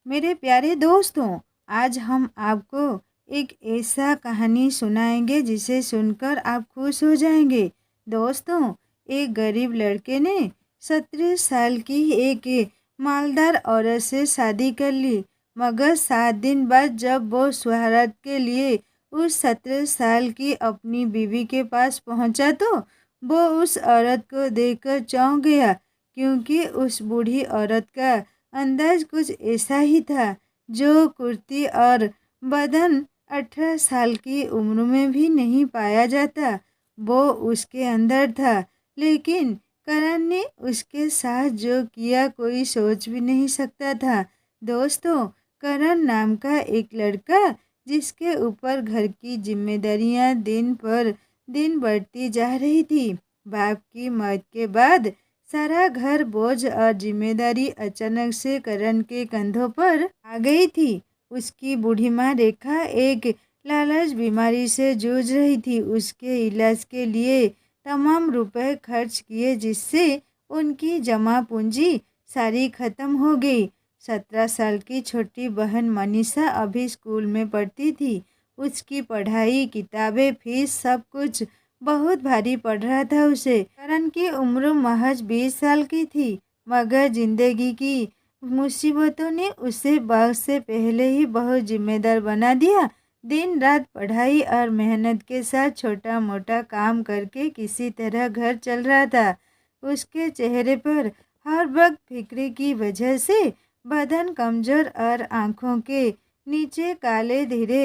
मेरे प्यारे दोस्तों, आज हम आपको एक ऐसा कहानी सुनाएंगे जिसे सुनकर आप खुश हो जाएंगे। दोस्तों, एक गरीब लड़के ने 17 साल की एक मालदार औरत से शादी कर ली। मगर 7 दिन बाद जब वो सुहारत के लिए उस 17 साल की अपनी बीवी के पास पहुंचा तो वो उस औरत को देखकर चौंक गया, क्योंकि उस बूढ़ी औरत का अंदाज कुछ ऐसा ही था जो कुर्ती और बदन 18 साल की उम्र में भी नहीं पाया जाता। वो उसके अंदर था, लेकिन करण ने उसके साथ जो किया कोई सोच भी नहीं सकता था। दोस्तों, करण नाम का एक लड़का, जिसके ऊपर घर की जिम्मेदारियां दिन पर दिन बढ़ती जा रही थी। बाप की मौत के बाद सारा घर बोझ और जिम्मेदारी अचानक से करण के कंधों पर आ गई थी। उसकी बूढ़ी माँ रेखा एक लालच बीमारी से जूझ रही थी। उसके इलाज के लिए तमाम रुपए खर्च किए, जिससे उनकी जमा पूंजी सारी खत्म हो गई। 17 साल की छोटी बहन मनीषा अभी स्कूल में पढ़ती थी। उसकी पढ़ाई, किताबें, फीस सब कुछ बहुत भारी पड़ रहा था उसे। करण की उम्र महज 20 साल की थी, मगर जिंदगी की मुसीबतों ने उसे वक्त से पहले ही बहुत जिम्मेदार बना दिया। दिन रात पढ़ाई और मेहनत के साथ छोटा मोटा काम करके किसी तरह घर चल रहा था। उसके चेहरे पर हर वक्त फिक्र की वजह से बदन कमजोर और आंखों के नीचे काले धीरे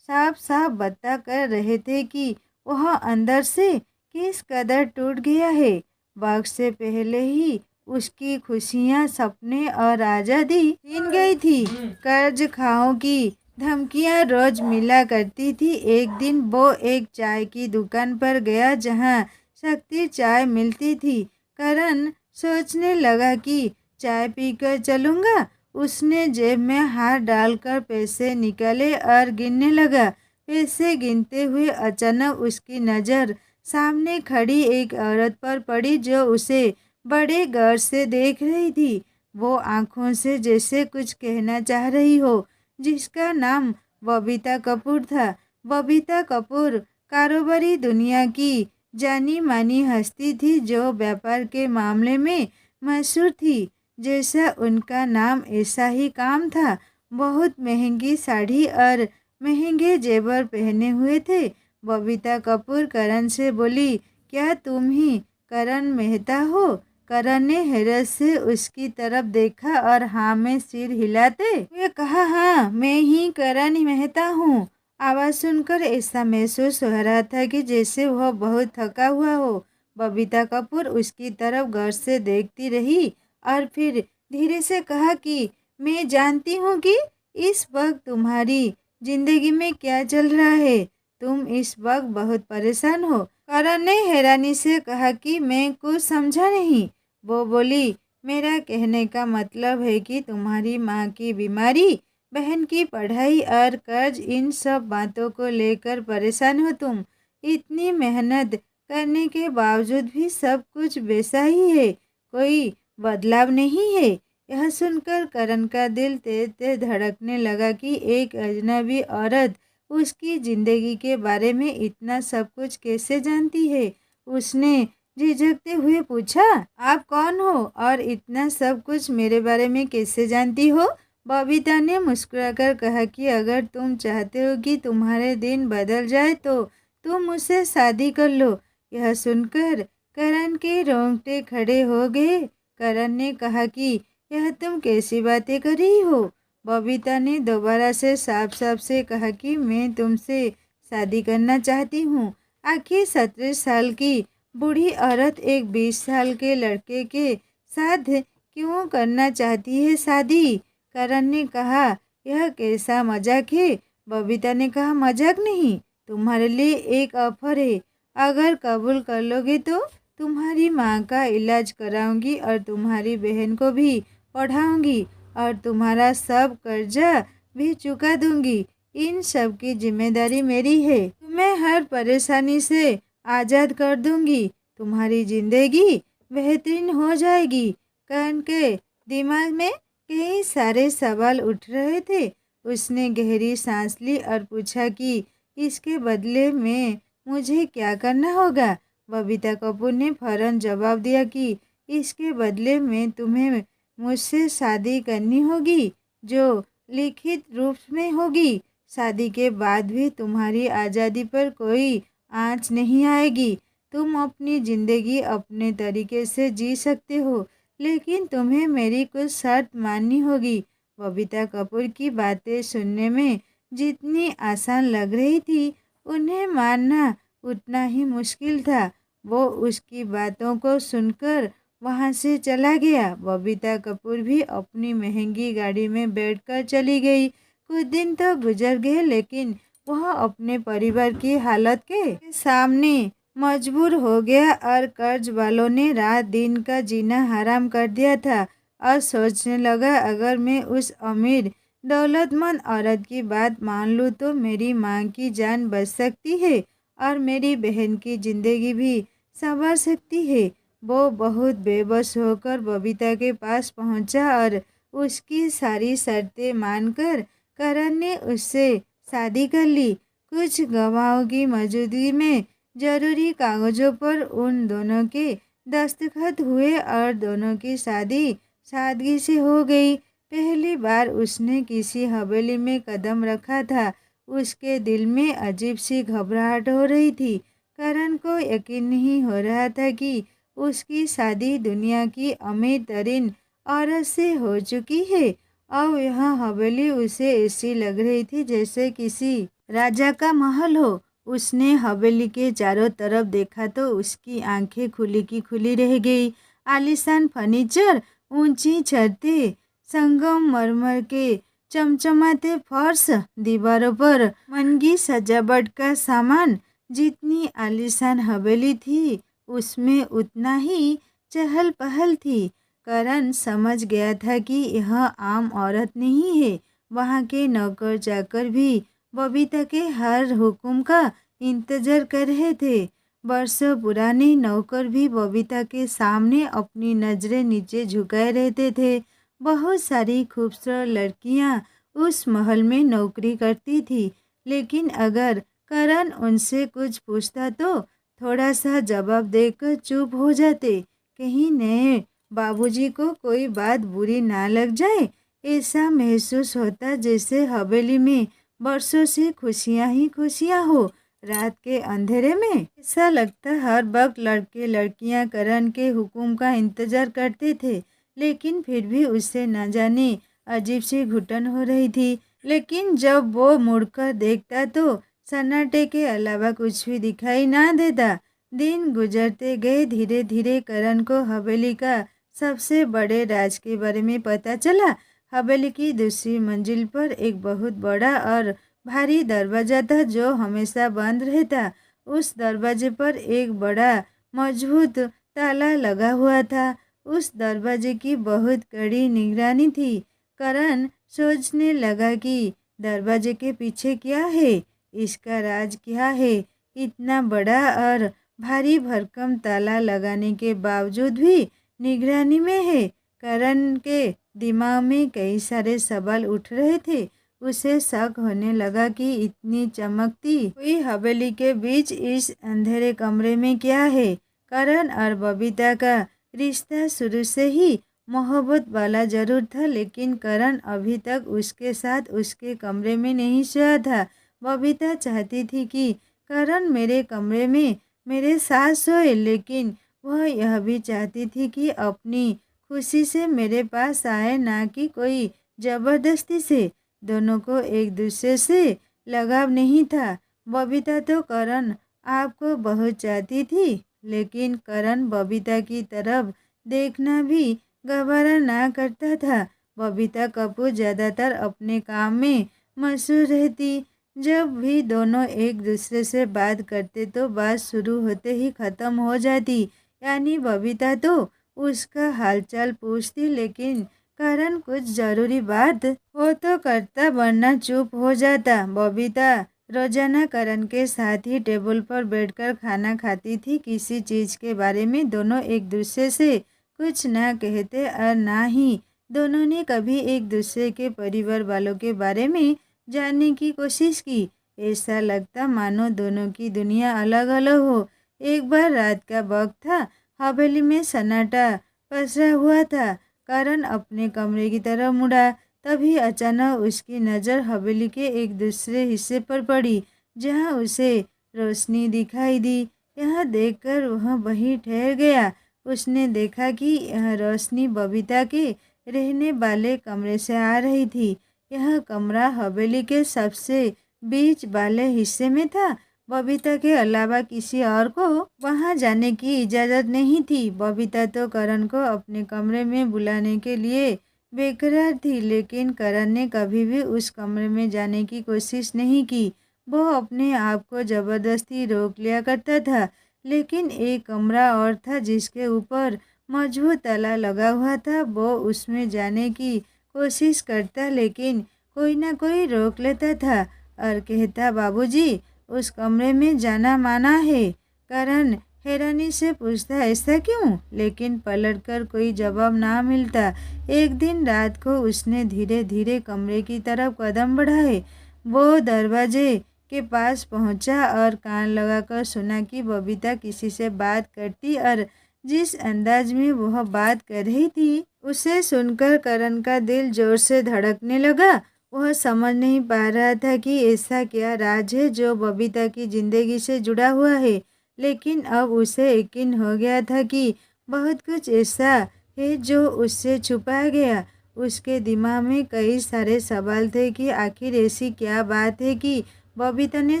साफ साफ बता कर रहे थे कि वह अंदर से किस कदर टूट गया है। वक्त से पहले ही उसकी खुशियां, सपने और आज़ादी छीन गई थी। कर्ज खाओं की धमकियां रोज मिला करती थी। एक दिन वो एक चाय की दुकान पर गया, जहां सस्ती चाय मिलती थी। करण सोचने लगा कि चाय पीकर चलूंगा। उसने जेब में हाथ डालकर पैसे निकाले और गिनने लगा। पैसे गिनते हुए अचानक उसकी नज़र सामने खड़ी एक औरत पर पड़ी, जो उसे बड़े गौर से देख रही थी। वो आंखों से जैसे कुछ कहना चाह रही हो। जिसका नाम बबीता कपूर था। बबीता कपूर कारोबारी दुनिया की जानी मानी हस्ती थी, जो व्यापार के मामले में मशहूर थी। जैसा उनका नाम ऐसा ही काम था। बहुत महंगी साड़ी और महंगे जेवर पहने हुए थे। बबीता कपूर करण से बोली, क्या तुम ही करण मेहता हो? करण ने हैरत से उसकी तरफ देखा और हाँ में सिर हिलाते हुए कहा, हाँ, मैं ही करण मेहता हूँ। आवाज़ सुनकर ऐसा महसूस हो रहा था कि जैसे वह बहुत थका हुआ हो। बबीता कपूर उसकी तरफ गौर से देखती रही और फिर धीरे से कहा कि मैं जानती हूँ कि इस वक्त तुम्हारी जिंदगी में क्या चल रहा है। तुम इस वक्त बहुत परेशान हो। करण ने हैरानी से कहा कि मैं कुछ समझा नहीं। वो बोली, मेरा कहने का मतलब है कि तुम्हारी माँ की बीमारी, बहन की पढ़ाई और कर्ज, इन सब बातों को लेकर परेशान हो तुम। इतनी मेहनत करने के बावजूद भी सब कुछ वैसा ही है, कोई बदलाव नहीं है। यह सुनकर करण का दिल तेज तेज धड़कने लगा कि एक अजनबी औरत उसकी जिंदगी के बारे में इतना सब कुछ कैसे जानती है। उसने झिझकते हुए पूछा, आप कौन हो और इतना सब कुछ मेरे बारे में कैसे जानती हो? बबीता ने मुस्कुराकर कहा कि अगर तुम चाहते हो कि तुम्हारे दिन बदल जाए तो तुम मुझसे शादी कर लो। यह सुनकर करण के रोंगटे खड़े हो गए। करण ने कहा कि यह तुम कैसी बातें कर रही हो? बबीता ने दोबारा से साफ साफ से कहा कि मैं तुमसे शादी करना चाहती हूँ। आखिर 17 साल की बूढ़ी औरत एक 20 साल के लड़के के साथ क्यों करना चाहती है शादी? करण ने कहा, यह कैसा मजाक है? बबीता ने कहा, मजाक नहीं, तुम्हारे लिए एक ऑफर है। अगर कबूल कर लोगे तो तुम्हारी माँ का इलाज कराऊंगी और तुम्हारी बहन को भी पढ़ाऊंगी और तुम्हारा सब कर्जा भी चुका दूंगी। इन सब की जिम्मेदारी मेरी है। तुम्हें हर परेशानी से आज़ाद कर दूंगी। तुम्हारी जिंदगी बेहतरीन हो जाएगी। करण के दिमाग में कई सारे सवाल उठ रहे थे। उसने गहरी सांस ली और पूछा कि इसके बदले में मुझे क्या करना होगा। बबीता कपूर ने फौरन जवाब दिया कि इसके बदले में तुम्हें मुझसे शादी करनी होगी, जो लिखित रूप में होगी। शादी के बाद भी तुम्हारी आज़ादी पर कोई आँच नहीं आएगी। तुम अपनी ज़िंदगी अपने तरीके से जी सकते हो, लेकिन तुम्हें मेरी कुछ शर्त माननी होगी। बबीता कपूर की बातें सुनने में जितनी आसान लग रही थी, उन्हें मानना उतना ही मुश्किल था। वो उसकी बातों को सुनकर वहाँ से चला गया। बबीता कपूर भी अपनी महंगी गाड़ी में बैठकर चली गई। कुछ दिन तो गुजर गए, लेकिन वह अपने परिवार की हालत के सामने मजबूर हो गया और कर्ज वालों ने रात दिन का जीना हराम कर दिया था। और सोचने लगा, अगर मैं उस अमीर दौलतमंद औरत की बात मान लूँ तो मेरी माँ की जान बच सकती है और मेरी बहन की ज़िंदगी भी संवर सकती है। वो बहुत बेबस होकर बबीता के पास पहुंचा और उसकी सारी शर्तें मानकर करण ने उससे शादी कर ली। कुछ गवाहों की मौजूदगी में जरूरी कागजों पर उन दोनों के दस्तखत हुए और दोनों की शादी सादगी से हो गई। पहली बार उसने किसी हवेली में कदम रखा था, उसके दिल में अजीब सी घबराहट हो रही थी। करण को यकीन नहीं हो रहा था कि उसकी शादी दुनिया की अमीर तरीन औरत से हो चुकी है और यह हवेली उसे ऐसी लग रही थी जैसे किसी राजा का महल हो। उसने हवेली के चारों तरफ देखा तो उसकी आंखें खुली की खुली रह गई। आलीशान फर्नीचर, ऊंची छतें, संगमरमर के चमचमाते फर्श, दीवारों पर महंगी सजावट का सामान। जितनी आलीशान हवेली थी, उसमें उतना ही चहल पहल थी। करण समझ गया था कि यह आम औरत नहीं है। वहाँ के नौकर चाकर भी बबीता के हर हुक्म का इंतजार कर रहे थे। वर्षों पुराने नौकर भी बबीता के सामने अपनी नजरें नीचे झुकाए रहते थे। बहुत सारी खूबसूरत लड़कियां उस महल में नौकरी करती थी, लेकिन अगर करण उनसे कुछ पूछता तो थोड़ा सा जवाब देकर चुप हो जाते। कहीं नए बाबूजी को कोई बात बुरी ना लग जाए। ऐसा महसूस होता जैसे हवेली में बरसों से खुशियां ही खुशियां हो। रात के अंधेरे में ऐसा लगता हर वक्त लड़के लड़कियां करण के हुक्म का इंतजार करते थे, लेकिन फिर भी उससे न जाने अजीब सी घुटन हो रही थी। लेकिन जब वो मुड़कर देखता तो सन्नाटे के अलावा कुछ भी दिखाई ना देता। दिन गुजरते गए। धीरे धीरे करण को हवेली का सबसे बड़े राज के बारे में पता चला। हवेली की दूसरी मंजिल पर एक बहुत बड़ा और भारी दरवाजा था जो हमेशा बंद रहता। उस दरवाजे पर एक बड़ा मजबूत ताला लगा हुआ था। उस दरवाजे की बहुत कड़ी निगरानी थी। करण सोचने लगा कि दरवाजे के पीछे क्या है, इसका राज क्या है। इतना बड़ा और भारी भरकम ताला लगाने के बावजूद भी निगरानी में है। करण के दिमाग में कई सारे सवाल उठ रहे थे। उसे शक होने लगा कि इतनी चमकती हुई हवेली के बीच इस अंधेरे कमरे में क्या है। करण और बबीता का रिश्ता शुरू से ही मोहब्बत वाला जरूर था, लेकिन करण अभी तक उसके साथ उसके कमरे में नहीं सोया था। बबीता चाहती थी कि करण मेरे कमरे में मेरे साथ सोए, लेकिन वह यह भी चाहती थी कि अपनी खुशी से मेरे पास आए, ना कि कोई जबरदस्ती से। दोनों को एक दूसरे से लगाव नहीं था। बबीता तो करण आपको बहुत चाहती थी, लेकिन करण बबीता की तरफ देखना भी गवारा ना करता था। बबीता कपूर ज़्यादातर अपने काम में मशहूर रहती। जब भी दोनों एक दूसरे से बात करते तो बात शुरू होते ही ख़त्म हो जाती। यानी बबीता तो उसका हालचाल पूछती, लेकिन करण कुछ ज़रूरी बात हो तो करता, वरना चुप हो जाता। बबीता रोजाना करण के साथ ही टेबल पर बैठकर खाना खाती थी। किसी चीज़ के बारे में दोनों एक दूसरे से कुछ ना कहते और ना ही दोनों ने कभी एक दूसरे के परिवार वालों के बारे में जानने की कोशिश की। ऐसा लगता मानो दोनों की दुनिया अलग अलग हो। एक बार रात का वक्त था, हवेली में सन्नाटा पसरा हुआ था। करण अपने कमरे की तरफ मुड़ा। तभी अचानक उसकी नज़र हवेली के एक दूसरे हिस्से पर पड़ी, जहाँ उसे रोशनी दिखाई दी। यह देखकर वह वहीं ठहर गया। उसने देखा कि यह रोशनी बबीता के रहने वाले कमरे से आ रही थी। यह कमरा हवेली के सबसे बीच वाले हिस्से में था। बबीता के अलावा किसी और को वहां जाने की इजाज़त नहीं थी। बबीता तो करण को अपने कमरे में बुलाने के लिए बेकरार थी, लेकिन करण ने कभी भी उस कमरे में जाने की कोशिश नहीं की। वो अपने आप को ज़बरदस्ती रोक लिया करता था। लेकिन एक कमरा और था जिसके ऊपर मजबूत ताला लगा हुआ था। वो उसमें जाने की कोशिश करता, लेकिन कोई ना कोई रोक लेता था और कहता, बाबूजी, उस कमरे में जाना माना है। करण हैरानी से पूछता, ऐसा क्यों? लेकिन पलटकर कोई जवाब ना मिलता। एक दिन रात को उसने धीरे धीरे कमरे की तरफ कदम बढ़ाए। वो दरवाजे के पास पहुंचा और कान लगाकर सुना कि बबीता किसी से बात करती, और जिस अंदाज में वह बात कर रही थी उसे सुनकर करण का दिल जोर से धड़कने लगा। वह समझ नहीं पा रहा था कि ऐसा क्या राज है जो बबीता की जिंदगी से जुड़ा हुआ है, लेकिन अब उसे यकीन हो गया था कि बहुत कुछ ऐसा है जो उससे छुपाया गया। उसके दिमाग में कई सारे सवाल थे कि आखिर ऐसी क्या बात है कि बबीता ने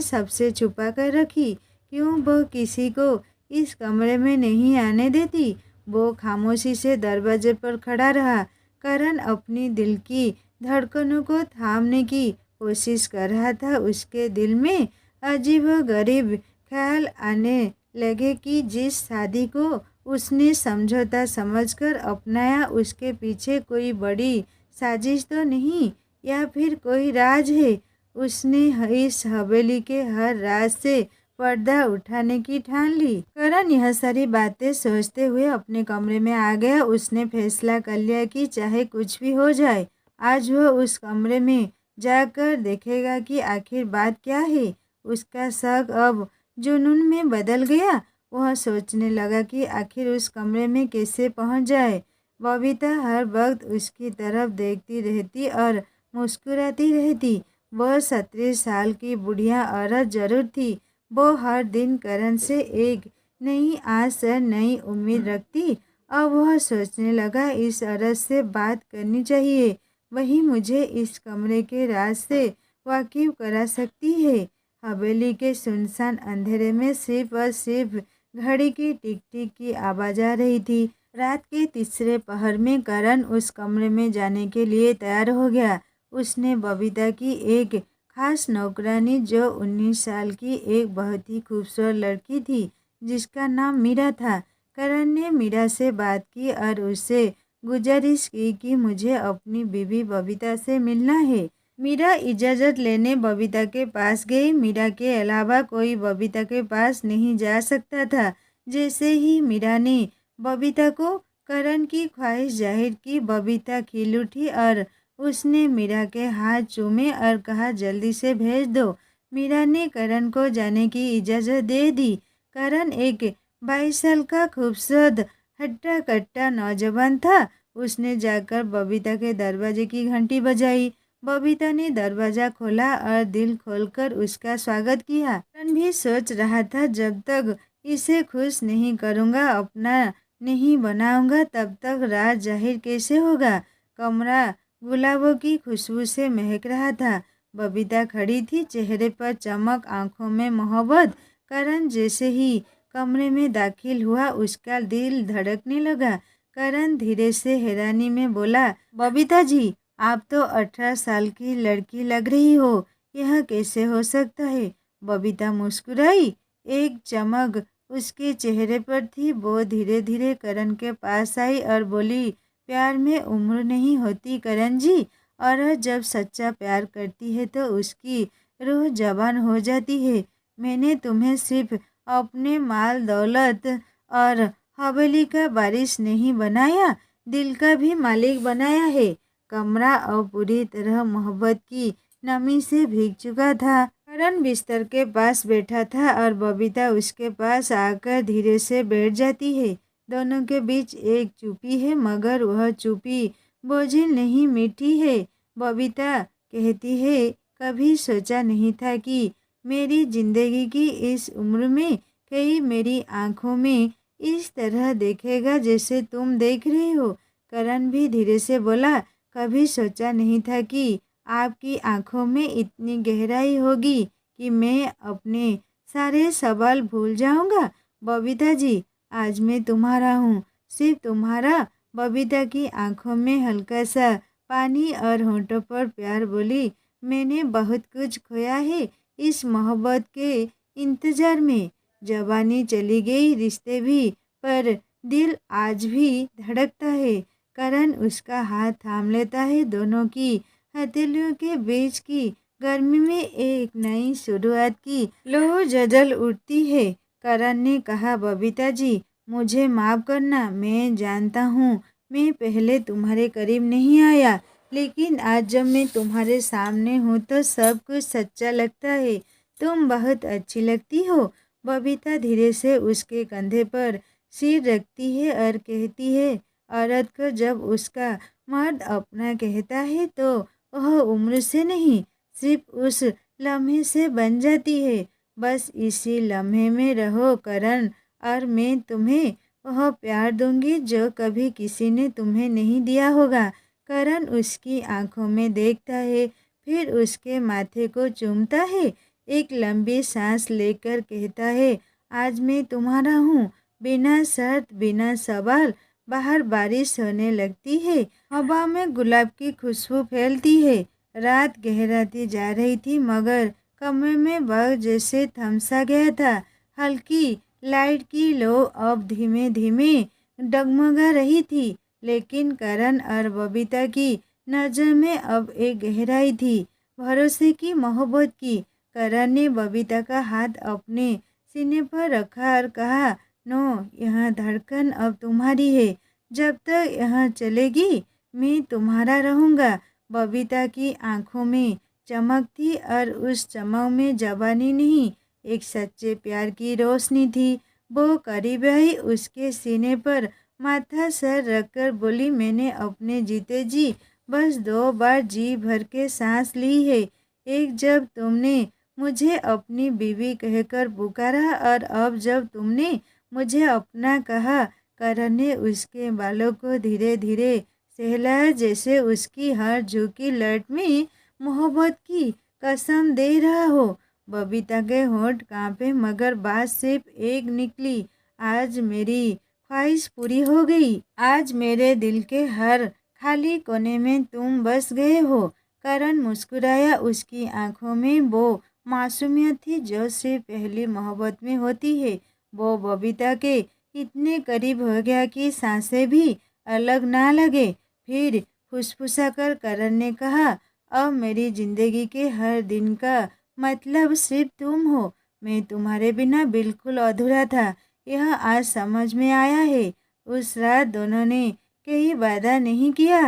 सबसे छुपा कर रखी। क्यों वो किसी को इस कमरे में नहीं आने देती? वो खामोशी से दरवाजे पर खड़ा रहा। करण अपनी दिल की धड़कनों को थामने की कोशिश कर रहा था। उसके दिल में अजीब व गरीब ख्याल आने लगे कि जिस शादी को उसने समझौता समझकर अपनाया, उसके पीछे कोई बड़ी साजिश तो नहीं, या फिर कोई राज है। उसने इस हवेली के हर राज से पर्दा उठाने की ठान ली। करण यह सारी बातें सोचते हुए अपने कमरे में आ गया। उसने फैसला कर लिया कि चाहे कुछ भी हो जाए, आज वह उस कमरे में जाकर देखेगा कि आखिर बात क्या है। उसका शक अब जुनून में बदल गया। वह सोचने लगा कि आखिर उस कमरे में कैसे पहुंच जाए। बबीता हर वक्त उसकी तरफ देखती रहती और मुस्कुराती रहती। वह 17 साल की बुढ़िया औरत जरूर थी। वो हर दिन करण से एक नई आस और नई उम्मीद रखती। अब वह सोचने लगा, इस औरत से बात करनी चाहिए। वही मुझे इस कमरे के राज से वाकिफ करा सकती है। हवेली के सुनसान अंधेरे में सिर्फ और सिर्फ घड़ी की टिक टिक की आवाज़ आ रही थी। रात के तीसरे पहर में करण उस कमरे में जाने के लिए तैयार हो गया। उसने बबीता की एक खास नौकरानी, जो 19 साल की एक बहुत ही खूबसूरत लड़की थी जिसका नाम मीरा था। करण ने मीरा से बात की और उससे गुजारिश की कि मुझे अपनी बीवी बबीता से मिलना है। मीरा इजाज़त लेने बबीता के पास गई। मीरा के अलावा कोई बबीता के पास नहीं जा सकता था। जैसे ही मीरा ने बबीता को करण की ख्वाहिश जाहिर की, बबीता खिल उठी और उसने मीरा के हाथ चूमे और कहा, जल्दी से भेज दो। मीरा ने करण को जाने की इजाज़त दे दी। करण एक 22 साल का खूबसूरत हट्टा कट्टा नौजवान था। उसने जाकर बबीता के दरवाजे की घंटी बजाई। बबीता ने दरवाज़ा खोला और दिल खोलकर उसका स्वागत किया। करण भी सोच रहा था, जब तक इसे खुश नहीं करूँगा, अपना नहीं बनाऊँगा, तब तक राज जाहिर कैसे होगा। कमरा गुलाबों की खुशबू से महक रहा था। बबीता खड़ी थी, चेहरे पर चमक, आंखों में मोहब्बत। करण जैसे ही कमरे में दाखिल हुआ, उसका दिल धड़कने लगा। करण धीरे से हैरानी में बोला, बबीता जी, आप तो 18 साल की लड़की लग रही हो। यह कैसे हो सकता है? बबीता मुस्कुराई। एक चमक उसके चेहरे पर थी। वो धीरे धीरे करण के पास आई और बोली, प्यार में उम्र नहीं होती करण जी। औरत जब सच्चा प्यार करती है तो उसकी रूह जवान हो जाती है। मैंने तुम्हें सिर्फ अपने माल दौलत और हवेली का वारिस नहीं बनाया। दिल का भी मालिक बनाया है। कमरा अब पूरी तरह मोहब्बत की नमी से भीग चुका था। करण बिस्तर के पास बैठा था और बबीता उसके पास आकर धीरे से बैठ जाती है। दोनों के बीच एक चुप्पी है, मगर वह चुप्पी बोझिल नहीं, मीठी है। बबीता कहती है, कभी सोचा नहीं था कि मेरी जिंदगी की इस उम्र में कहीं मेरी आंखों में इस तरह देखेगा जैसे तुम देख रहे हो। करण भी धीरे से बोला, कभी सोचा नहीं था कि आपकी आंखों में इतनी गहराई होगी कि मैं अपने सारे सवाल भूल जाऊंगा। बबीता जी, आज मैं तुम्हारा हूँ, सिर्फ तुम्हारा। बबीता की आंखों में हल्का सा पानी और होंठों पर प्यार बोली, मैंने बहुत कुछ खोया है इस मोहब्बत के इंतजार में। जवानी चली गई, रिश्ते भी, पर दिल आज भी धड़कता है। करण उसका हाथ थाम लेता है। दोनों की हथेलियों के बीच की गर्मी में एक नई शुरुआत की लौ जल उठती है। करण ने कहा, बबीता जी, मुझे माफ़ करना। मैं जानता हूँ मैं पहले तुम्हारे करीब नहीं आया, लेकिन आज जब मैं तुम्हारे सामने हूँ तो सब कुछ सच्चा लगता है। तुम बहुत अच्छी लगती हो। बबीता धीरे से उसके कंधे पर सिर रखती है और कहती है, औरत को जब उसका मर्द अपना कहता है तो वह उम्र से नहीं, सिर्फ उस लम्हे से बन जाती है। बस इसी लम्हे में रहो करण, और मैं तुम्हें वह प्यार दूंगी जो कभी किसी ने तुम्हें नहीं दिया होगा। करण उसकी आंखों में देखता है, फिर उसके माथे को चूमता है। एक लंबी सांस लेकर कहता है, आज मैं तुम्हारा हूँ, बिना शर्त, बिना सवाल। बाहर बारिश होने लगती है, हवा में गुलाब की खुशबू फैलती है। रात गहराती जा रही थी, मगर कमरे में वक्त जैसे थमसा गया था। हल्की लाइट की लो अब धीमे धीमे डगमगा रही थी, लेकिन करण और बबीता की नज़र में अब एक गहराई थी, भरोसे की, मोहब्बत की। करण ने बबीता का हाथ अपने सीने पर रखा और कहा, नो, यह धड़कन अब तुम्हारी है। जब तक यह चलेगी मैं तुम्हारा रहूँगा। बबीता की आंखों में चमक थी, और उस चमक में जवानी नहीं, एक सच्चे प्यार की रोशनी थी। वो करीब आई, उसके सीने पर माथा सर रखकर बोली, मैंने अपने जीते जी बस 2 बार जी भर के सांस ली है। एक जब तुमने मुझे अपनी बीवी कहकर पुकारा, और अब जब तुमने मुझे अपना कहा। करण ने उसके बालों को धीरे धीरे सहलाया, जैसे उसकी हर झुकी लट में मोहब्बत की कसम दे रहा हो। बबीता के होंठ कांपे, मगर बात सिर्फ एक निकली, आज मेरी ख्वाहिश पूरी हो गई। आज मेरे दिल के हर खाली कोने में तुम बस गए हो। करण मुस्कुराया, उसकी आंखों में वो मासूमियत थी जो सिर्फ पहली मोहब्बत में होती है। वो बबीता के इतने करीब हो गया कि सांसें भी अलग ना लगे। फिर फुसफुसाकर करण ने कहा, अब मेरी जिंदगी के हर दिन का मतलब सिर्फ तुम हो। मैं तुम्हारे बिना बिल्कुल अधूरा था, यह आज समझ में आया है। उस रात दोनों ने कहीं वादा नहीं किया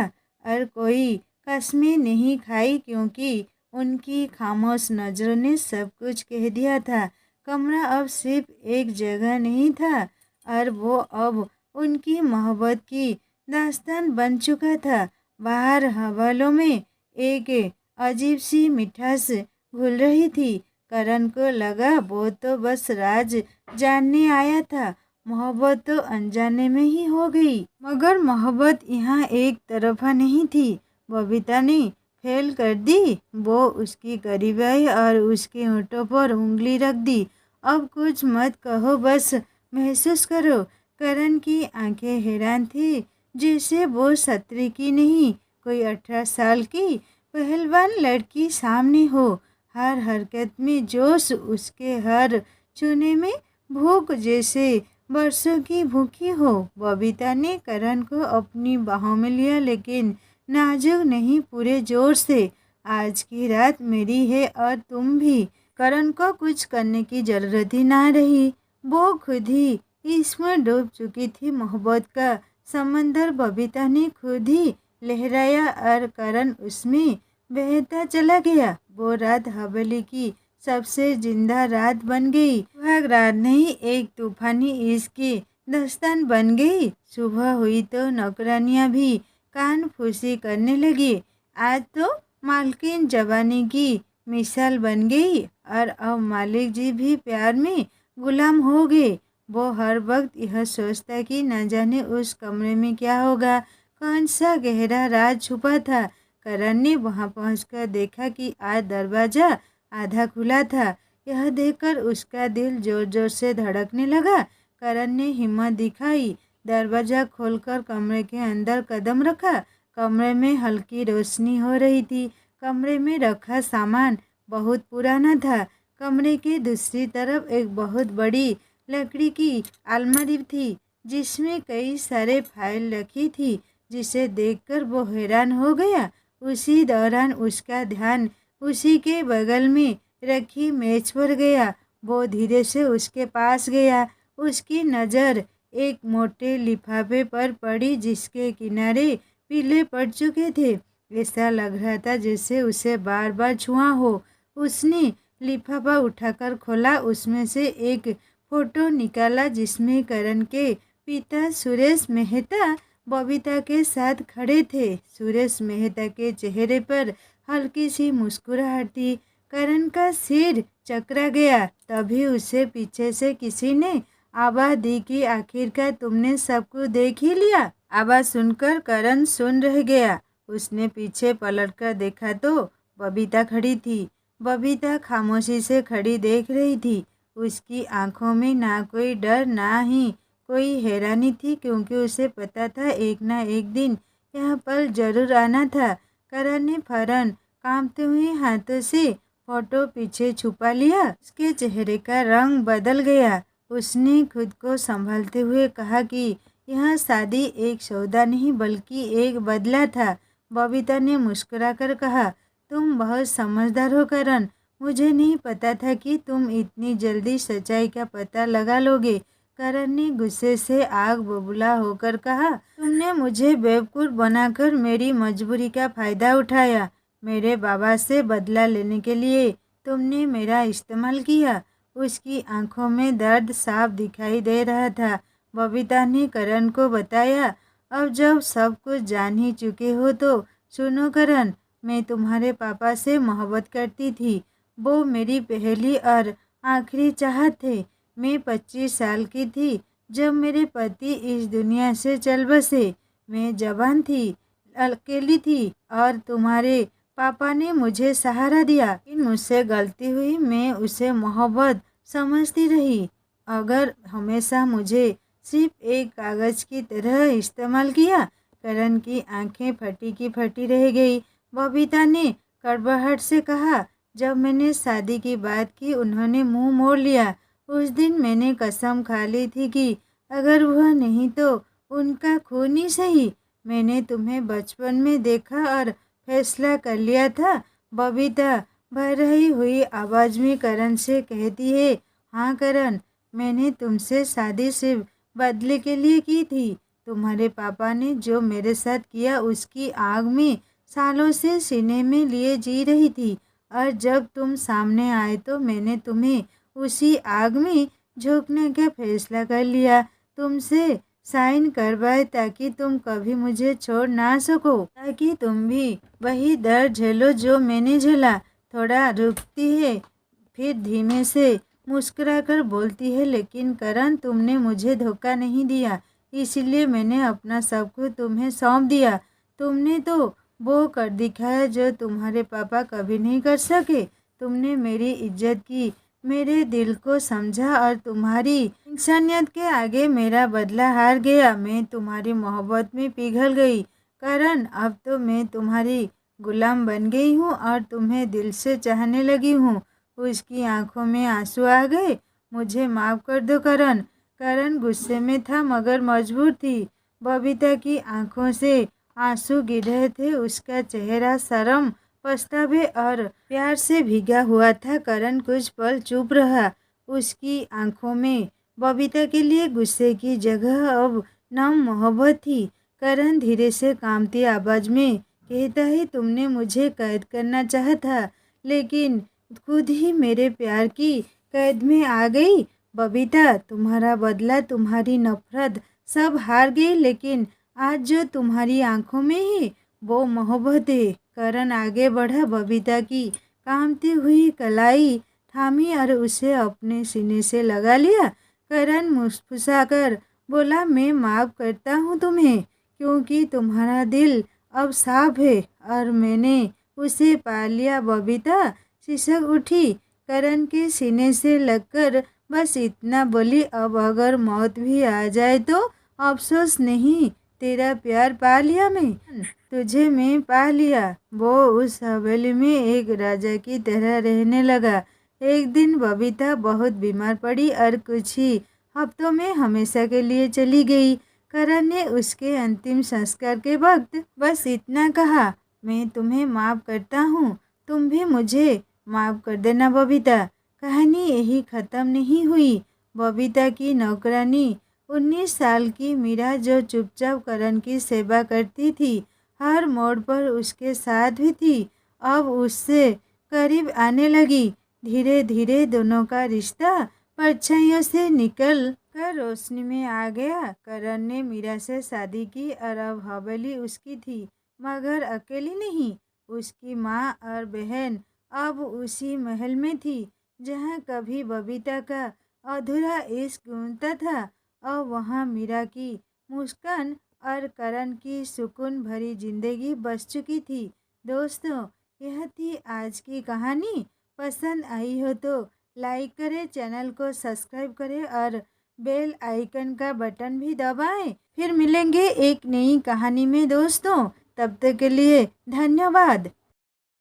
और कोई कसमें नहीं खाई, क्योंकि उनकी खामोश नज़रों ने सब कुछ कह दिया था। कमरा अब सिर्फ एक जगह नहीं था, और वो अब उनकी मोहब्बत की दास्तान बन चुका था। बाहर हवालों में एक अजीब सी मिठास घुल रही थी। करण को लगा वो तो बस राज जानने आया था, मोहब्बत तो अनजाने में ही हो गई। मगर मोहब्बत यहाँ एक तरफा नहीं थी। बबीता ने फेल कर दी। वो उसकी करीब आई और उसके होंठों पर उंगली रख दी। अब कुछ मत कहो, बस महसूस करो। करण की आंखें हैरान थी, जैसे वो 17 की नहीं, कोई 18 साल की पहलवान लड़की सामने हो। हर हरकत में जोश, उसके हर छूने में भूख, जैसे बरसों की भूखी हो। बबीता ने करण को अपनी बाहों में लिया, लेकिन नाजुक नहीं, पूरे जोर से। आज की रात मेरी है और तुम भी। करण को कुछ करने की जरूरत ही ना रही। वो खुद ही इसमें डूब चुकी थी। मोहब्बत का समंदर बबीता ने खुद ही लहराया और करण उसमें बहता चला गया। वो रात हवेली की सबसे जिंदा रात बन गई। सुहाग रात नहीं, एक तूफानी इश्क की दास्तान बन गई। सुबह हुई तो नौकरानियां भी कान फूसी करने लगी। आज तो मालकिन जवानी की मिसाल बन गई और अब मालिक जी भी प्यार में गुलाम हो गए। वो हर वक्त यह सोचता कि न जाने उस कमरे में क्या होगा, कौन सा गहरा राज छुपा था। करण ने वहां पहुंचकर देखा कि आज दरवाजा आधा खुला था। यह देखकर उसका दिल जोर जोर से धड़कने लगा। करण ने हिम्मत दिखाई, दरवाजा खोलकर कमरे के अंदर कदम रखा। कमरे में हल्की रोशनी हो रही थी। कमरे में रखा सामान बहुत पुराना था। कमरे के दूसरी तरफ एक बहुत बड़ी लकड़ी की अलमारी थी जिसमें कई सारे फाइल रखी थी, जिसे देखकर वो हैरान हो गया। उसी दौरान उसका ध्यान उसी के बगल में रखी मेज पर गया। वो धीरे से उसके पास गया। उसकी नज़र एक मोटे लिफाफे पर पड़ी जिसके किनारे पीले पड़ चुके थे। ऐसा लग रहा था जैसे उसे बार बार छुआ हो। उसने लिफाफा उठाकर खोला। उसमें से एक फोटो निकाला जिसमें करण के पिता सुरेश मेहता बबीता के साथ खड़े थे। सुरेश मेहता के चेहरे पर हल्की सी मुस्कुराहट थी। करण का सिर चकरा गया। तभी उसे पीछे से किसी ने आवाज दी कि आखिरकार तुमने सब कुछ देख ही लिया। आवाज सुनकर करण सुन रह गया। उसने पीछे पलटकर देखा तो बबीता खड़ी थी। बबीता खामोशी से खड़ी देख रही थी। उसकी आंखों में ना कोई डर ना ही कोई हैरानी थी, क्योंकि उसे पता था एक ना एक दिन यह पल जरूर आना था। करण ने फौरन कांपते हुए हाथों से फोटो पीछे छुपा लिया। उसके चेहरे का रंग बदल गया। उसने खुद को संभालते हुए कहा कि यह शादी एक सौदा नहीं बल्कि एक बदला था। बबीता ने मुस्कुराकर कहा, तुम बहुत समझदार हो करण। मुझे नहीं पता था कि तुम इतनी जल्दी सच्चाई का पता लगा लोगे। करण ने गुस्से से आग बबूला होकर कहा, तुमने मुझे बेवकूफ़ बनाकर मेरी मजबूरी का फ़ायदा उठाया। मेरे बाबा से बदला लेने के लिए तुमने मेरा इस्तेमाल किया। उसकी आंखों में दर्द साफ दिखाई दे रहा था। बबीता ने करण को बताया, अब जब सब कुछ जान ही चुके हो तो सुनो करण, मैं तुम्हारे पापा से मोहब्बत करती थी। वो मेरी पहली और आखिरी चाहत थे। मैं 25 साल की थी जब मेरे पति इस दुनिया से चल बसे। मैं जवान थी, अकेली थी और तुम्हारे पापा ने मुझे सहारा दिया। लेकिन मुझसे गलती हुई, मैं उसे मोहब्बत समझती रही। अगर हमेशा मुझे सिर्फ एक कागज़ की तरह इस्तेमाल किया। करण की आंखें फटी की फटी रह गई। बबीता ने कड़वाहट से कहा, जब मैंने शादी की बात की उन्होंने मुंह मोड़ लिया। उस दिन मैंने कसम खा ली थी कि अगर वह नहीं तो उनका खून ही सही। मैंने तुम्हें बचपन में देखा और फैसला कर लिया था। बबीता भर रही हुई आवाज़ में करण से कहती है, हाँ करण, मैंने तुमसे शादी सिर्फ बदले के लिए की थी। तुम्हारे पापा ने जो मेरे साथ किया उसकी आग में सालों से सीने में लिए जी रही थी, और जब तुम सामने आए तो मैंने तुम्हें उसी आग में झोंकने का फैसला कर लिया। तुमसे साइन करवाए ताकि तुम कभी मुझे छोड़ ना सको, ताकि तुम भी वही दर्द झेलो जो मैंने झेला। थोड़ा रुकती है, फिर धीमे से मुस्कुराकर बोलती है, लेकिन करण, तुमने मुझे धोखा नहीं दिया, इसलिए मैंने अपना सब कुछ तुम्हें सौंप दिया। तुमने तो वो कर दिखाया जो तुम्हारे पापा कभी नहीं कर सके। तुमने मेरी इज्जत की, मेरे दिल को समझा और तुम्हारी इंसानियत के आगे मेरा बदला हार गया। मैं तुम्हारी मोहब्बत में पिघल गई। करण, अब तो मैं तुम्हारी गुलाम बन गई हूँ और तुम्हें दिल से चाहने लगी हूँ। उसकी आंखों में आंसू आ गए। मुझे माफ़ कर दो करण। करण गुस्से में था मगर मजबूर थी। बबीता की आंखों से आंसू गिर रहे थे। उसका चेहरा शर्म, पछतावे और प्यार से भीगा हुआ था। करण कुछ पल चुप रहा। उसकी आंखों में बबीता के लिए गुस्से की जगह अब नम मोहब्बत थी। करण धीरे से कांपती आवाज में कहता है, तुमने मुझे कैद करना चाहा था, लेकिन खुद ही मेरे प्यार की कैद में आ गई। बबीता, तुम्हारा बदला, तुम्हारी नफरत सब हार गई, लेकिन आज जो तुम्हारी आंखों में है वो मोहब्बत है। करण आगे बढ़ा, बबीता की कांपती हुई कलाई थामी और उसे अपने सीने से लगा लिया। करण मुस्कुराकर बोला, मैं माफ़ करता हूँ तुम्हें, क्योंकि तुम्हारा दिल अब साफ है और मैंने उसे पा लिया। बबीता सिसक उठी, करण के सीने से लगकर बस इतना बोली, अब अगर मौत भी आ जाए तो अफसोस नहीं, तेरा प्यार पा लिया मैं, तुझे मैं पा लिया। वो उस हवेली में एक राजा की तरह रहने लगा। एक दिन बबीता बहुत बीमार पड़ी और कुछ ही हफ्तों में हमेशा के लिए चली गई। करण ने उसके अंतिम संस्कार के वक्त बस इतना कहा, मैं तुम्हें माफ़ करता हूँ, तुम भी मुझे माफ़ कर देना। बबीता, कहानी यही ख़त्म नहीं हुई। बबीता की नौकरानी 19 साल की मीरा, जो चुपचाप करण की सेवा करती थी, हर मोड़ पर उसके साथ भी थी, अब उससे करीब आने लगी। धीरे धीरे दोनों का रिश्ता परछाइयों से निकल कर रोशनी में आ गया। करण ने मीरा से शादी की और अब हवेली उसकी थी, मगर अकेली नहीं। उसकी माँ और बहन अब उसी महल में थी जहाँ कभी बबीता का अधूरा इश्क गूंजता था। और वहाँ मीरा की मुस्कान और करण की सुकून भरी जिंदगी बस चुकी थी। दोस्तों, यह थी आज की कहानी। पसंद आई हो तो लाइक करें, चैनल को सब्सक्राइब करें और बेल आइकन का बटन भी दबाएं। फिर मिलेंगे एक नई कहानी में दोस्तों, तब तक के लिए धन्यवाद।